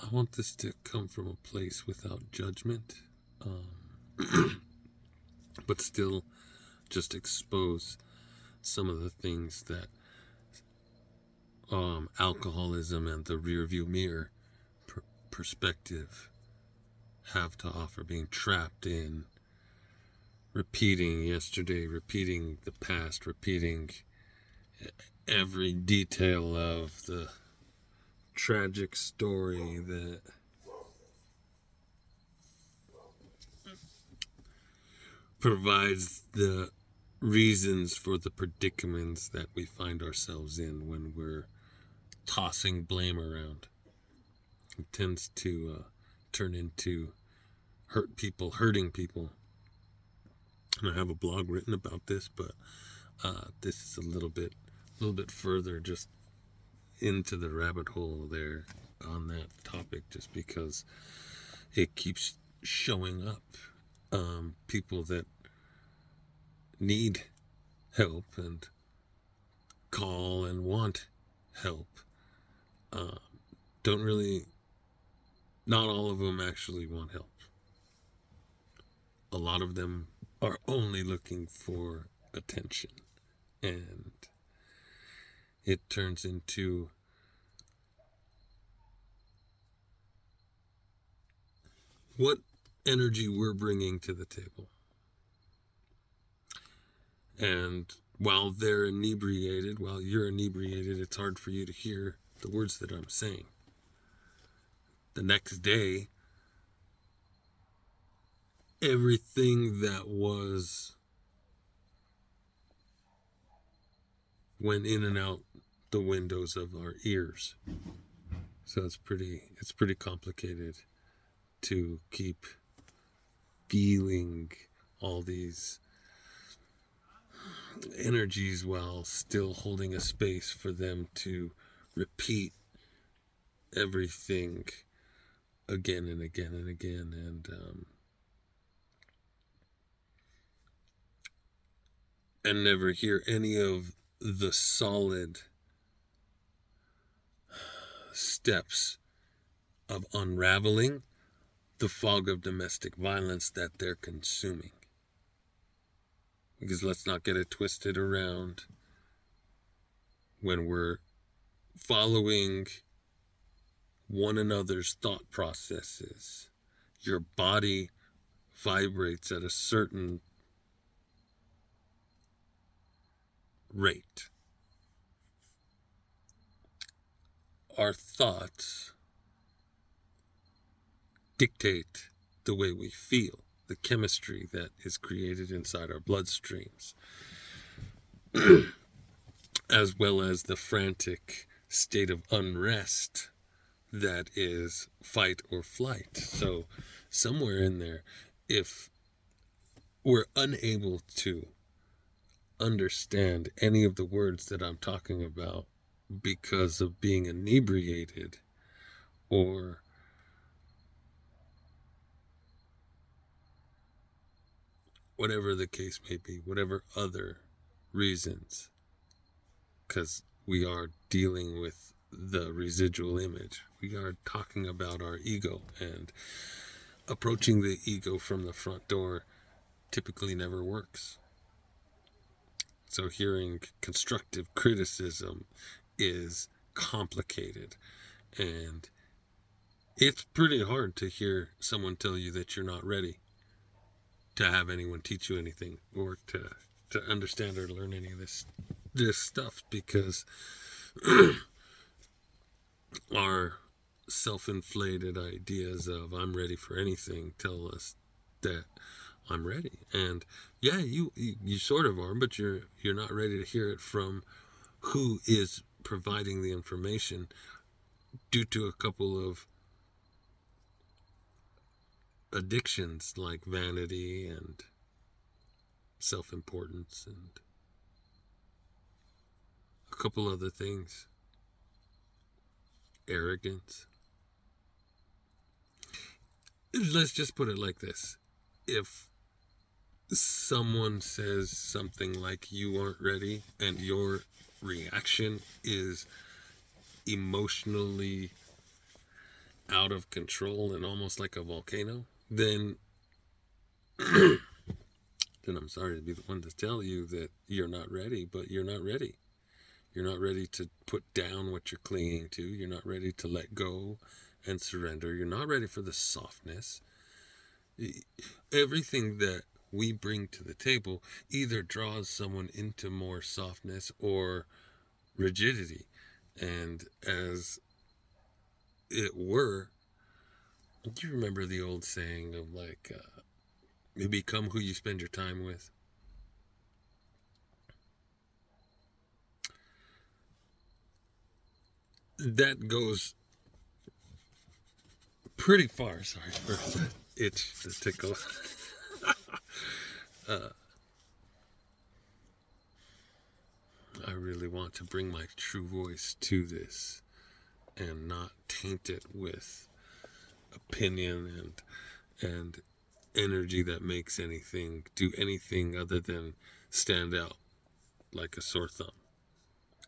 I want this to come from a place without judgment, um, but still just expose some of the things that alcoholism and the rearview mirror per- perspective have to offer. Being trapped in repeating yesterday, repeating the past, repeating every detail of the tragic story that provides the reasons for the predicaments that we find ourselves in when we're tossing blame around. It tends to turn into hurting people. And I have a blog written about this, but this is a little bit further, just into the rabbit hole there on that topic, just because it keeps showing up. People that need help and call and want help uh, don't really, not all of them actually want help. A lot of them are only looking for attention, and it turns into what energy we're bringing to the table. And while they're inebriated, while you're inebriated, it's hard for you to hear the words that I'm saying. The next day, everything that went in and out the windows of our ears. So it's pretty complicated to keep feeling all these energies while still holding a space for them to repeat everything again and again and again. And never hear any of the solid steps of unraveling the fog of domestic violence that they're consuming. Because let's not get it twisted around. When we're following one another's thought processes, your body vibrates at a certain rate. Our thoughts dictate the way we feel, the chemistry that is created inside our bloodstreams, as well as the frantic state of unrest that is fight or flight. So, somewhere in there, if we're unable to understand any of the words that I'm talking about because of being inebriated, or whatever the case may be, whatever other reasons, because we are dealing with the residual image. We are talking about our ego, and approaching the ego from the front door typically never works. So hearing constructive criticism is complicated, and it's pretty hard to hear someone tell you that you're not ready to have anyone teach you anything, or to understand or learn any of this stuff, because our self-inflated ideas of I'm ready for anything tell us that I'm ready. And yeah, you sort of are, but you're not ready to hear it from who is providing the information, due to a couple of addictions like vanity and self-importance and a couple other things. Arrogance. Let's just put it like this. If someone says something like you aren't ready, and your reaction is emotionally out of control and almost like a volcano, then then I'm sorry to be the one to tell you that you're not ready, but you're not ready. You're not ready to put down what you're clinging to. You're not ready to let go and surrender. You're not ready for the softness. Everything that we bring to the table either draws someone into more softness or rigidity. And as it were, do you remember the old saying of like, you become who you spend your time with? That goes pretty far. Sorry for the itch, the tickle. I really want to bring my true voice to this and not taint it with opinion and energy that makes anything do anything other than stand out like a sore thumb.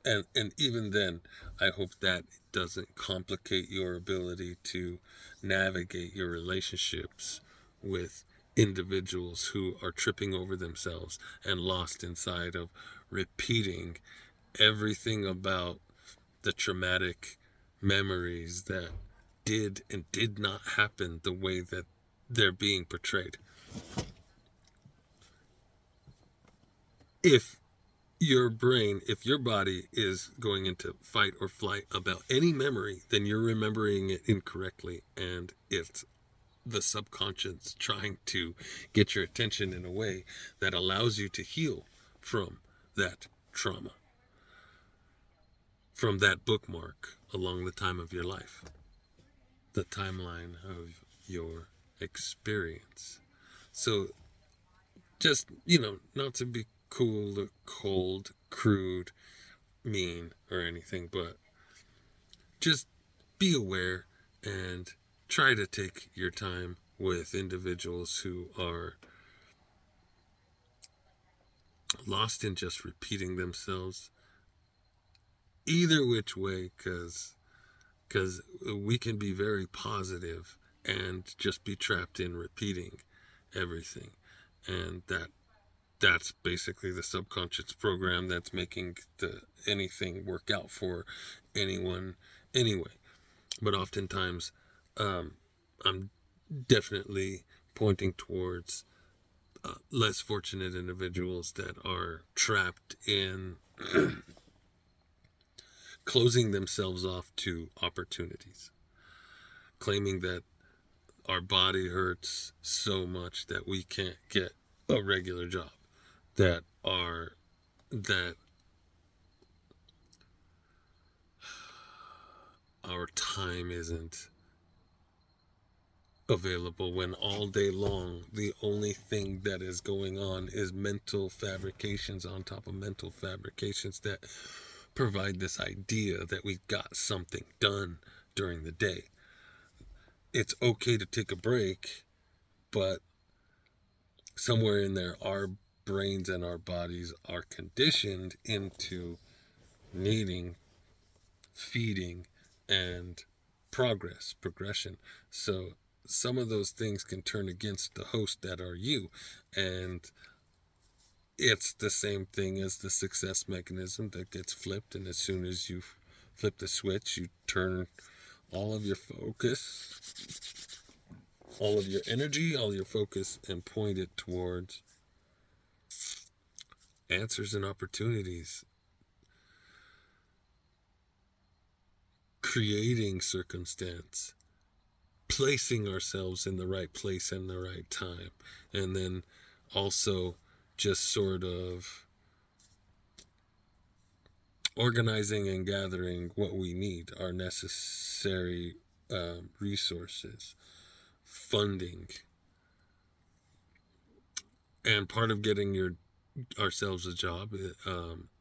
And even then, I hope that doesn't complicate your ability to navigate your relationships with individuals who are tripping over themselves and lost inside of repeating everything about the traumatic memories that did and did not happen the way that they're being portrayed. If your brain, if your body is going into fight or flight about any memory, then you're remembering it incorrectly, and it's the subconscious trying to get your attention in a way that allows you to heal from that trauma, from that bookmark along the time of your life, the timeline of your experience. So just, not to be cool, cold, crude, mean, or anything, but just be aware and try to take your time with individuals who are lost in just repeating themselves, either which way, because we can be very positive and just be trapped in repeating everything, and that's basically the subconscious program that's making anything work out for anyone anyway. But oftentimes, I'm definitely pointing towards less fortunate individuals that are trapped in closing themselves off to opportunities, claiming that our body hurts so much that we can't get a regular job, that our time isn't available, when all day long the only thing that is going on is mental fabrications on top of mental fabrications that provide this idea that we got something done during the day. It's okay to take a break, but somewhere in there our brains and our bodies are conditioned into needing feeding and progression. So some of those things can turn against the host that are you, and it's the same thing as the success mechanism that gets flipped. And as soon as you flip the switch, you turn all of your focus, all of your energy, all your focus, and point it towards answers and opportunities, creating circumstance, placing ourselves in the right place and the right time, and then also just sort of organizing and gathering what we need, our necessary resources, funding, and part of getting ourselves a job,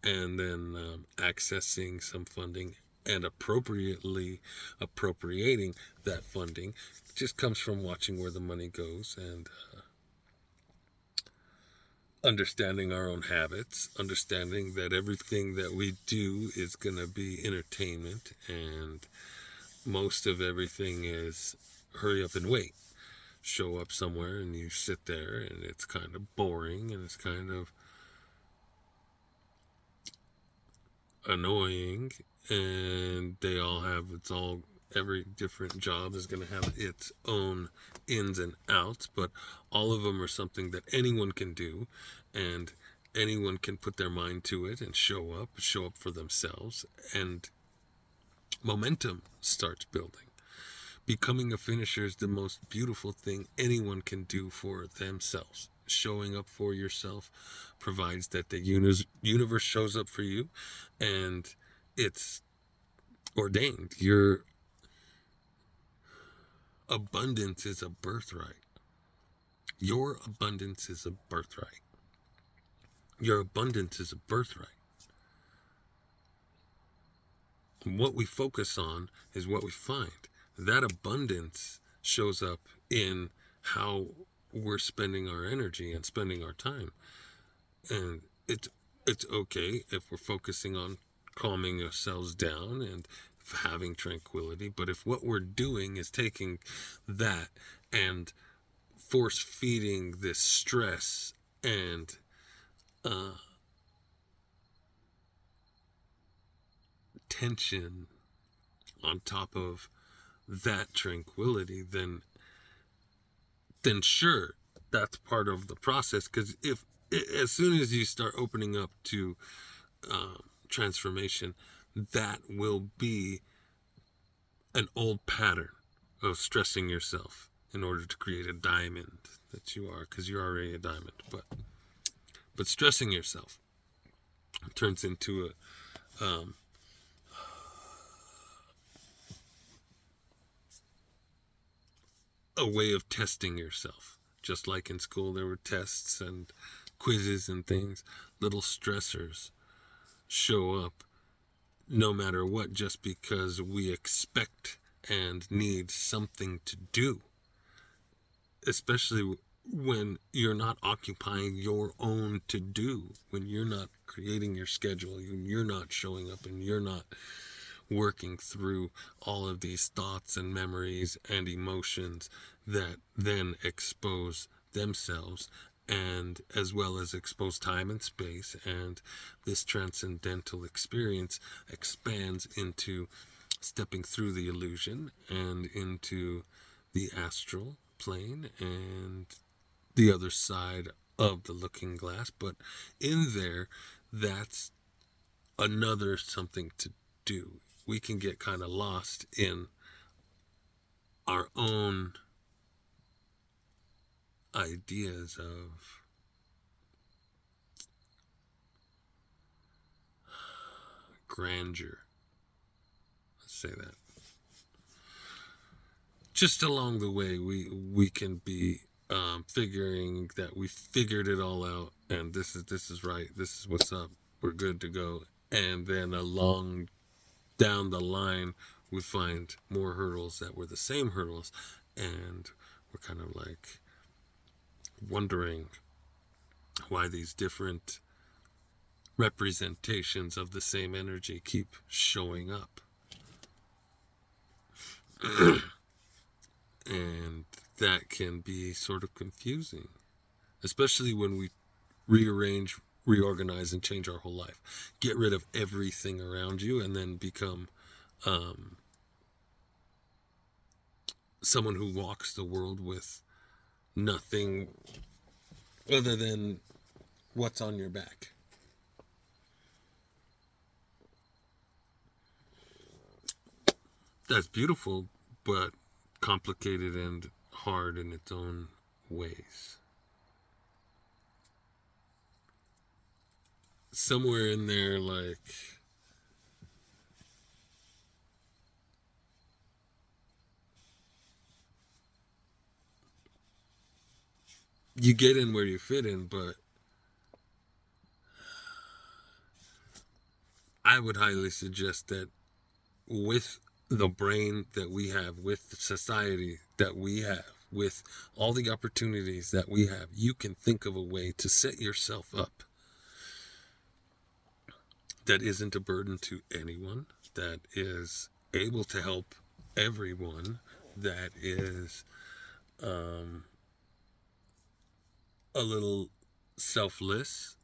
and then accessing some funding and appropriating that funding just comes from watching where the money goes and understanding our own habits, understanding that everything that we do is going to be entertainment, and most of everything is hurry up and wait. Show up somewhere and you sit there and it's kind of boring and it's kind of annoying, and they all have every different job is going to have its own ins and outs, but all of them are something that anyone can do, and anyone can put their mind to it and show up for themselves, and momentum starts building. Becoming a finisher is the most beautiful thing anyone can do for themselves. Showing up for yourself provides that the universe shows up for you, and it's ordained. Your abundance is a birthright. Your abundance is a birthright. Your abundance is a birthright. What we focus on is what we find. That abundance shows up in how we're spending our energy and spending our time. And it's okay if we're focusing on calming ourselves down and having tranquility, but if what we're doing is taking that and force feeding this stress and tension on top of that tranquility, then sure, that's part of the process. Because if as soon as you start opening up to transformation, that will be an old pattern of stressing yourself in order to create a diamond that you are, because you're already a diamond. But stressing yourself turns into a way of testing yourself. Just like in school there were tests and quizzes and things, little stressors show up no matter what, just because we expect and need something to do. Especially when you're not occupying your own to do, when you're not creating your schedule, you're not showing up, and you're not working through all of these thoughts and memories and emotions that then expose themselves, and as well as expose time and space, and this transcendental experience expands into stepping through the illusion and into the astral plane and the other side of the looking glass. But in there, that's another something to do. We can get kind of lost in our own ideas of grandeur. Let's say that. Just along the way, we can be figuring that we figured it all out, and this is right. This is what's up. We're good to go. And then along down the line, we find more hurdles that were the same hurdles, and we're kind of like wondering why these different representations of the same energy keep showing up. And that can be sort of confusing, especially when we rearrange, reorganize, and change our whole life. Get rid of everything around you and then become someone who walks the world with nothing other than what's on your back. That's beautiful, but complicated and hard in its own ways. Somewhere in there, like, you get in where you fit in, but I would highly suggest that with the brain that we have, with the society that we have, with all the opportunities that we have, you can think of a way to set yourself up that isn't a burden to anyone, that is able to help everyone that is a little selfless,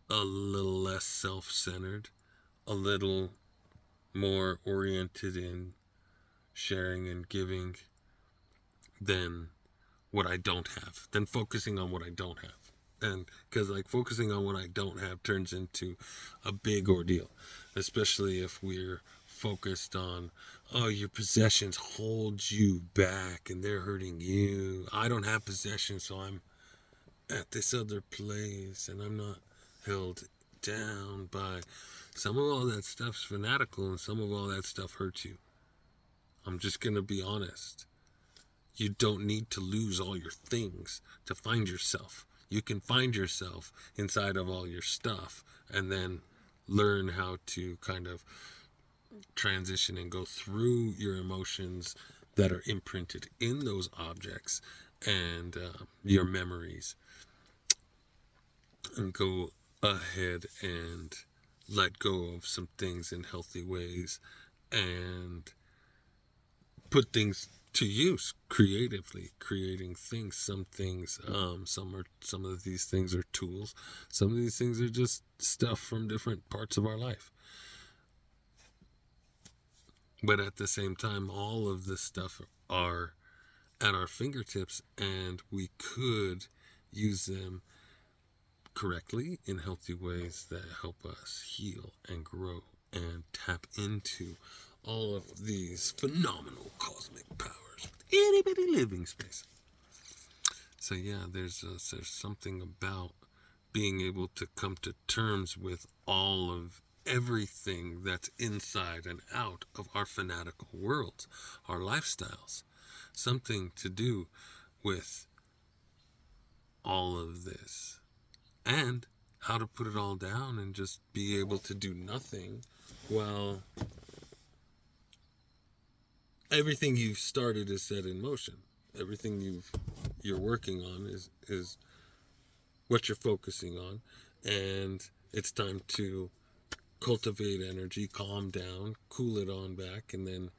a little less self centered, a little more oriented in sharing and giving than what I don't have, than focusing on what I don't have. And because, like, focusing on what I don't have turns into a big ordeal, especially if we're focused on, oh, your possessions hold you back and they're hurting you. I don't have possessions, so I'm at this other place and I'm not held down by. Some of all that stuff's fanatical and some of all that stuff hurts you. I'm just gonna be honest. You don't need to lose all your things to find yourself. You can find yourself inside of all your stuff and then learn how to kind of transition and go through your emotions that are imprinted in those objects and your memories, and go ahead and let go of some things in healthy ways and put things to use creatively, creating things. Some things, some of these things are tools. Some of these things are just stuff from different parts of our life. But at the same time, all of this stuff are at our fingertips, and we could use them correctly in healthy ways that help us heal and grow and tap into all of these phenomenal cosmic powers with itty bitty living space. So yeah, there's something about being able to come to terms with all of everything that's inside and out of our fanatical worlds, our lifestyles. Something to do with all of this. And how to put it all down and just be able to do nothing while everything you've started is set in motion. Everything you're working on is what you're focusing on, and it's time to cultivate energy, calm down, cool it on back, and then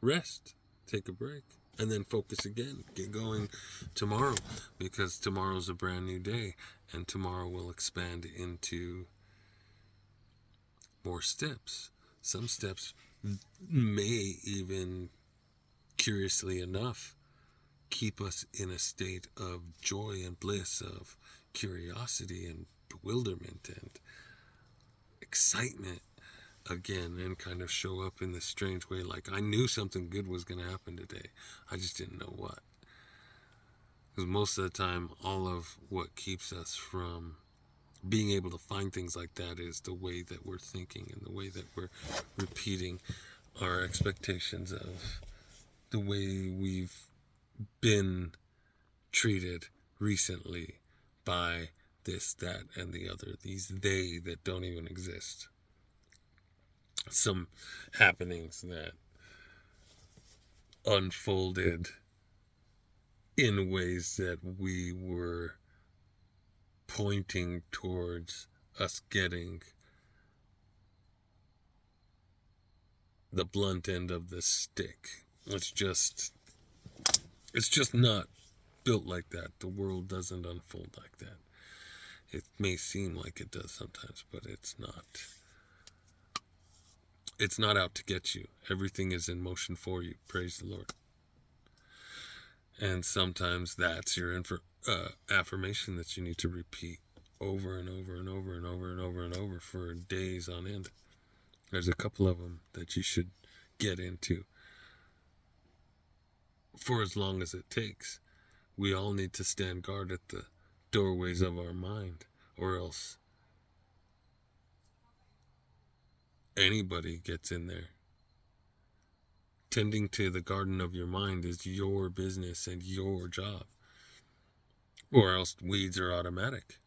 rest, take a break, and then focus again. Get going tomorrow, because tomorrow's a brand new day, and tomorrow will expand into more steps. Some steps may even, curiously enough, keep us in a state of joy and bliss, of curiosity and bewilderment and excitement again, and kind of show up in this strange way, like I knew something good was going to happen today. I just didn't know what. Because most of the time, all of what keeps us from being able to find things like that is the way that we're thinking and the way that we're repeating our expectations of the way we've been treated recently by this, that, and the other, these they that don't even exist. Some happenings that unfolded in ways that we were pointing towards us getting the blunt end of the stick. It's just not built like that. The world doesn't unfold like that. It may seem like it does sometimes, but it's not. It's not out to get you. Everything is in motion for you. Praise the Lord. And sometimes that's your affirmation that you need to repeat over and over and over and over and over and over for days on end. There's a couple of them that you should get into for as long as it takes. We all need to stand guard at the doorways of our mind, or else anybody gets in there. Tending to the garden of your mind is your business and your job, or else weeds are automatic.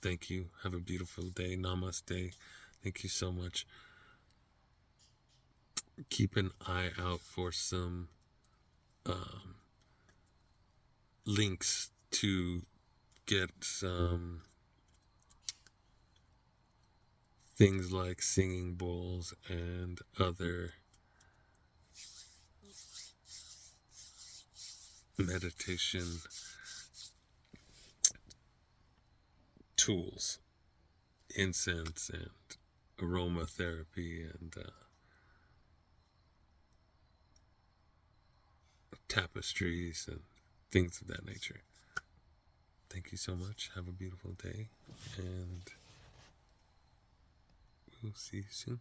Thank you. Have a beautiful day. Namaste. Thank you so much. Keep an eye out for some links to get some things like singing bowls and other meditation tools, incense and aromatherapy and tapestries and things of that nature. Thank you so much. Have a beautiful day, and we'll see you soon.